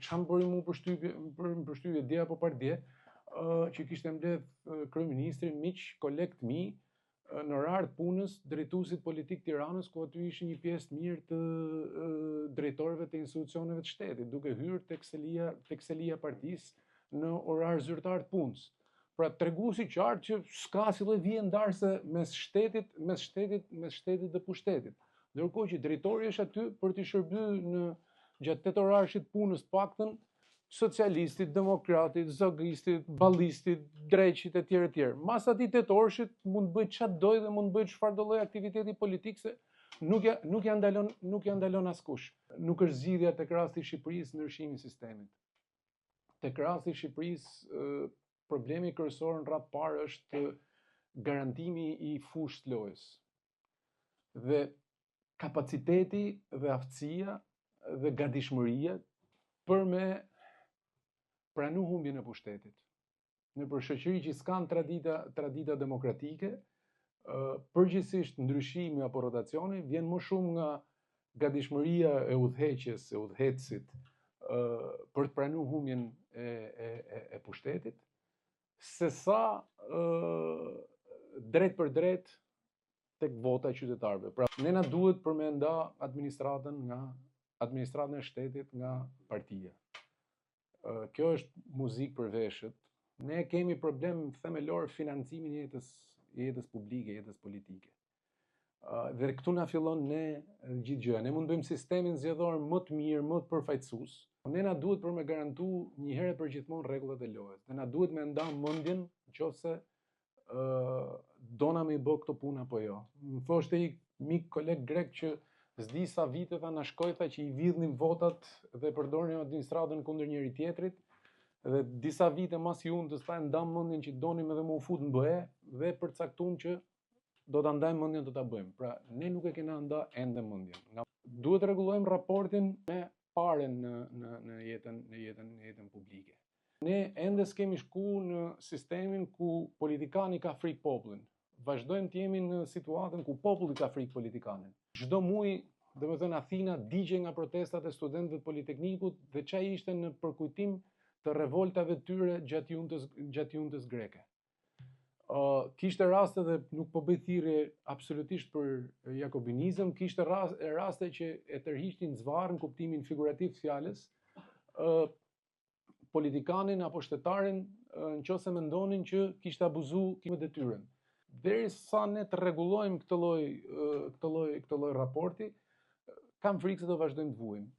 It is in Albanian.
çam bëri mu përshtypje dje apo par dje, që kishte mbledh kryeministrin miq, koleg të mi, në orar të punës, drejtuesit politik Tiranës, ku aty ishin një pjesë të mirë të drejtorëve të institucioneve të shtetit, duke hyrë tek selia partisë në orar zyrtar të punës. Pra treguesi qartë që s'ka si lloj vije ndarse mes shtetit dhe pushtetit. Ndërkohë që drejtori është aty për të shërbyer në gjatë 8 orarësh të punës paktën socialistit, demokratit, zogristit, ballistit, dreqit etj. Mas atij 8 orësh mund të bëj çfarë doj dhe mund të bëj çfarë do lloj aktiviteti politik se nuk ja ndalon askush. Nuk është zgjidhja tek rasti i Shqipërisë ndryshimi i sistemit. Tek rasti i Shqipërisë problemi kryesor në radhë parë është garantimi i fushës lojës. Dhe kapaciteti dhe aftësia dhe gatishmëria për me pranu humbjen e pushtetit. Në për shoqëri që s'kan tradita demokratike, përgjithsisht ndryshimi apo rotacioni vjen më shumë nga gatishmëria e udhëheqjes, e udhëhecit për të pranuar humbjen e pushtetit, sesa drejt për drejt tek vota e qytetarëve. Pra, ne na duhet për me nda administratën e shtetit nga partia. Kjo është muzikë për veshët. Ne kemi problem themelor financimin e jetës publike, jetës politike. Dhe këtu na fillon ne gjithë gjëja. Ne mund bëjmë sistemin zgjedhor më të mirë, më të përfaqësues. Ne na duhet për me garantu një herë për gjithmonë rregullat e lojës. Ne na duhet me nda mendjen nëse dona me i bë këto punë apo jo. Më thoshte një mik koleg grek që s'di sa vite tha na shkoi tha që i vidhnin votat dhe përdornin administratën kundër njëri tjetrit dhe disa vite mas Juntës tha ndam mendjen që donim edhe më u fut në BE dhe përcaktuam që do ta ndajmë mendjen do ta bëjmë. Pra ne nuk e kena nda ende mendjen. Duhet rregullojmë raportin me paren në jetën publike. Ne ende s'kemi shku në sistemin ku politikani ka frikë popullin. Vazhdojmë të jemi në situatën ku populli ka frikë politikanin. Çdo muaj, domethënë Athina digje nga protestat e studentëve të Politeknikut dhe çai ishte në përkujtim të revoltave të tyre gjatë juntës greke. Kishte raste dhe nuk po bëj thirrje absolutisht për jakobinizëm, kishte raste që e tërhiqnin zvarr në kuptimin figurativ të fjalës politikanin apo shtetarin nëse mendonin që kishte abuzuar detyrën. Derisa ne të rregullojmë këtë lloj raporti, kam frikë se do vazhdojmë të vuajmë.